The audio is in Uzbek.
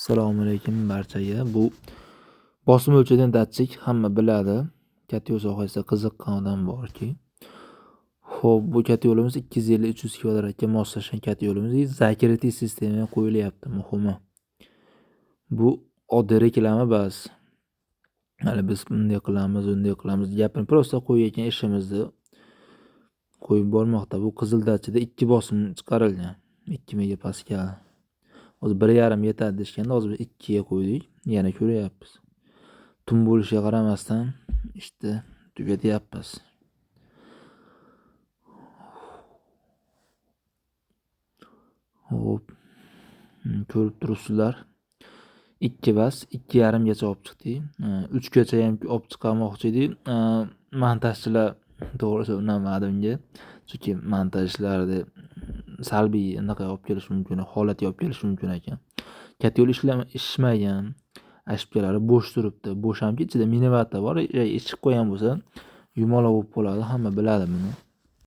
Assalomu alaykum barchaga. Bu bosim o'lchaydigan datchik hamma biladi. Katta yo'l sohasida qiziqqan odam borki. Xo'p, bu katta yo'limiz 250-300 kvadratga moslashgan katta yo'limiz. Zakirity sistema qo'yilyapti muhimi. Bu oddiy reklama bas. Hali biz bunday qilamiz. Gapini prosta qo'yayotgan ishimizni qo'yib bormoqda. Bu qizil datchida 2 bosim chiqarilgan. 2 megapaskal. Hozir 1.5 yetadi deshganda, hozir biz 2 ga qo'ydik. Yana ko'ryapmiz. Tun bo'lishiga qaramasdan ishni tugatyapmiz. Xo'p. Ko'rib turibsizlar. 2 bas 2.5 gacha olib chiqdik. 3 gacha ham olib chiqarmoqchi edik. Montajchilar to'g'risi unamadi unga. Chunki montaj ishlarida salbiy anaqa olib kelish mumkin, holatga olib kelish mumkin ekan. Katta yo'l ishmagan. Ashbkalari bo'sh turibdi. Bo'sh hamki ichida minivator bor. Eshik qo'ygan bo'lsa, yumaloq bo'lib qoladi. Hamma biladi buni.